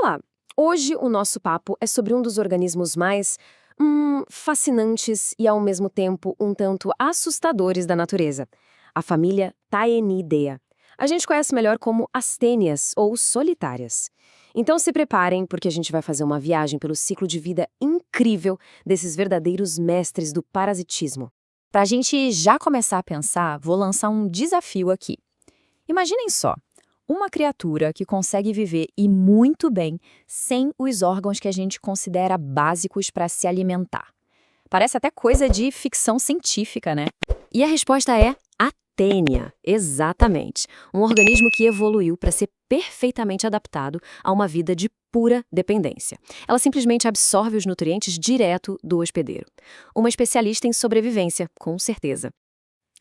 Olá! Hoje o nosso papo é sobre um dos organismos mais fascinantes e, ao mesmo tempo, um tanto assustadores da natureza, a família Taenidea. A gente conhece melhor como as tênias ou solitárias. Então se preparem, porque a gente vai fazer uma viagem pelo ciclo de vida incrível desses verdadeiros mestres do parasitismo. Para a gente já começar a pensar, vou lançar um desafio aqui. Imaginem só, uma criatura que consegue viver e muito bem sem os órgãos que a gente considera básicos para se alimentar. Parece até coisa de ficção científica, né? E a resposta é a tênia, exatamente. Um organismo que evoluiu para ser perfeitamente adaptado a uma vida de pura dependência. Ela simplesmente absorve os nutrientes direto do hospedeiro. Uma especialista em sobrevivência, com certeza.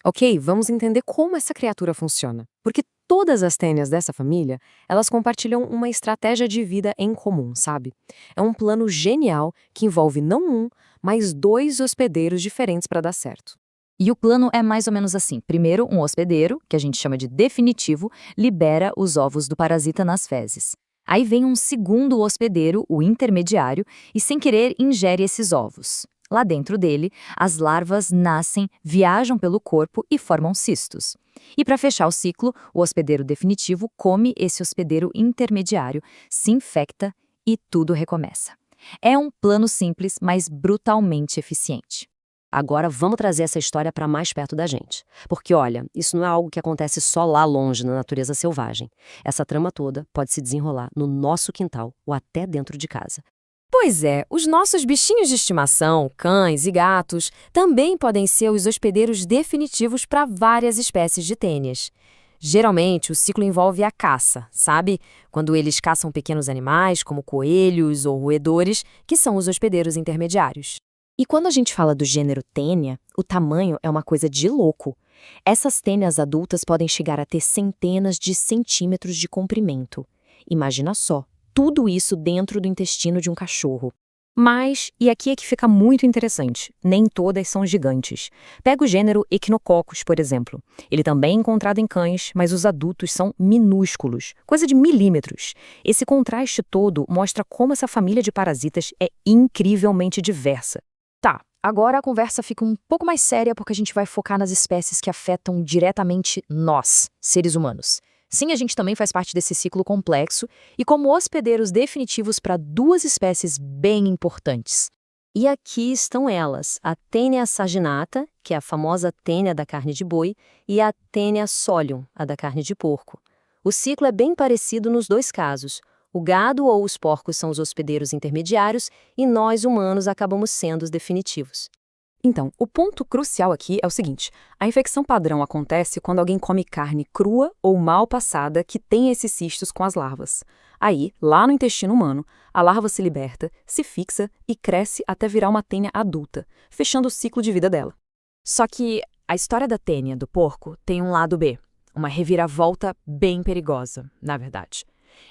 Ok, vamos entender como essa criatura funciona. Porque todas as tênias dessa família, elas compartilham uma estratégia de vida em comum, sabe? É um plano genial que envolve não um, mas dois hospedeiros diferentes para dar certo. E o plano é mais ou menos assim. Primeiro, um hospedeiro, que a gente chama de definitivo, libera os ovos do parasita nas fezes. Aí vem um segundo hospedeiro, o intermediário, e sem querer ingere esses ovos. Lá dentro dele, as larvas nascem, viajam pelo corpo e formam cistos. E para fechar o ciclo, o hospedeiro definitivo come esse hospedeiro intermediário, se infecta e tudo recomeça. É um plano simples, mas brutalmente eficiente. Agora vamos trazer essa história para mais perto da gente. Porque, olha, isso não é algo que acontece só lá longe, na natureza selvagem. Essa trama toda pode se desenrolar no nosso quintal ou até dentro de casa. Pois é, os nossos bichinhos de estimação, cães e gatos, também podem ser os hospedeiros definitivos para várias espécies de tênias. Geralmente, o ciclo envolve a caça, sabe? Quando eles caçam pequenos animais, como coelhos ou roedores, que são os hospedeiros intermediários. E quando a gente fala do gênero tênia, o tamanho é uma coisa de louco. Essas tênias adultas podem chegar a ter centenas de centímetros de comprimento. Imagina só, tudo isso dentro do intestino de um cachorro. Mas, e aqui é que fica muito interessante, nem todas são gigantes. Pega o gênero Echinococcus, por exemplo. Ele também é encontrado em cães, mas os adultos são minúsculos, coisa de milímetros. Esse contraste todo mostra como essa família de parasitas é incrivelmente diversa. Tá, agora a conversa fica um pouco mais séria porque a gente vai focar nas espécies que afetam diretamente nós, seres humanos. Sim, a gente também faz parte desse ciclo complexo e como hospedeiros definitivos para duas espécies bem importantes. E aqui estão elas, a Taenia saginata, que é a famosa tênia da carne de boi, e a Taenia solium, a da carne de porco. O ciclo é bem parecido nos dois casos. O gado ou os porcos são os hospedeiros intermediários e nós, humanos, acabamos sendo os definitivos. Então, o ponto crucial aqui é o seguinte: a infecção padrão acontece quando alguém come carne crua ou mal passada que tem esses cistos com as larvas. Aí, lá no intestino humano, a larva se liberta, se fixa e cresce até virar uma tênia adulta, fechando o ciclo de vida dela. Só que a história da tênia do porco tem um lado B, uma reviravolta bem perigosa, na verdade.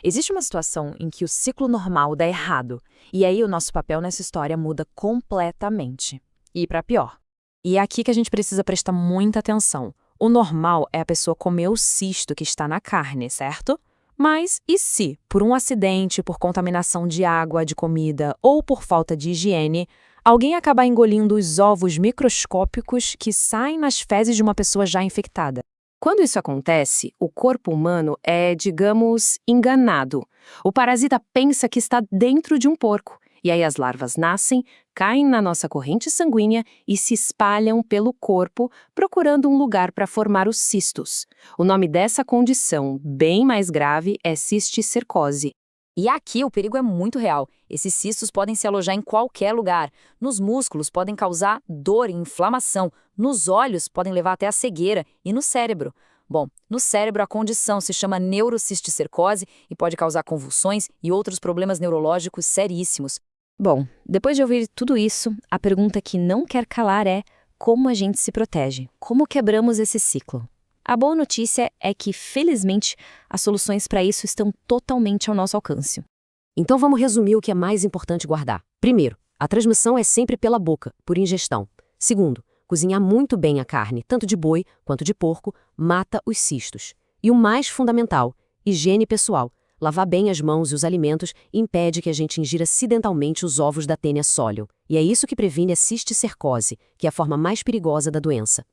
Existe uma situação em que o ciclo normal dá errado, e aí o nosso papel nessa história muda completamente. E para pior. E é aqui que a gente precisa prestar muita atenção. O normal é a pessoa comer o cisto que está na carne, certo? Mas e se, por um acidente, por contaminação de água, de comida ou por falta de higiene, alguém acabar engolindo os ovos microscópicos que saem nas fezes de uma pessoa já infectada? Quando isso acontece, o corpo humano é, digamos, enganado. O parasita pensa que está dentro de um porco. E aí as larvas nascem, caem na nossa corrente sanguínea e se espalham pelo corpo, procurando um lugar para formar os cistos. O nome dessa condição, bem mais grave, é cisticercose. E aqui o perigo é muito real. Esses cistos podem se alojar em qualquer lugar. Nos músculos podem causar dor e inflamação. Nos olhos podem levar até a cegueira. E no cérebro? Bom, no cérebro a condição se chama neurocisticercose e pode causar convulsões e outros problemas neurológicos seríssimos. Bom, depois de ouvir tudo isso, a pergunta que não quer calar é: como a gente se protege? Como quebramos esse ciclo? A boa notícia é que, felizmente, as soluções para isso estão totalmente ao nosso alcance. Então vamos resumir o que é mais importante guardar. Primeiro, a transmissão é sempre pela boca, por ingestão. Segundo, cozinhar muito bem a carne, tanto de boi quanto de porco, mata os cistos. E o mais fundamental, higiene pessoal. Lavar bem as mãos e os alimentos impede que a gente ingira acidentalmente os ovos da Taenia solium. E é isso que previne a cisticercose, que é a forma mais perigosa da doença.